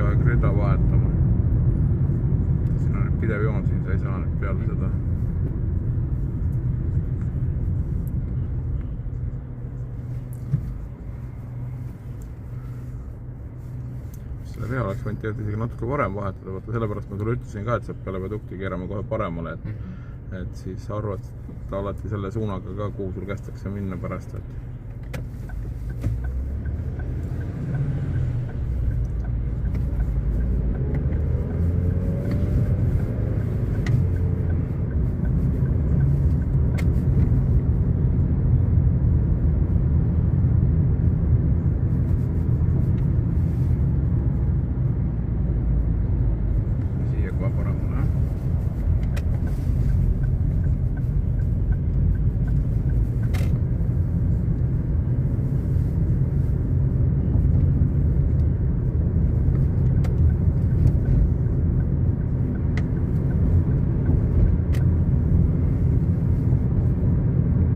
aeg rida vahetama. Siin on pidev joon, siin sa ei saa nüüd peale seda. Selle rea oleks võinud tead isegi natuke varem vahetada, vaata sellepärast ma sulle ütlesin ka, et saab peale vedukti keerama kohe paremale, et siis arvad alati selle suunaga ka, kuhu sul kästakse minna pärast, et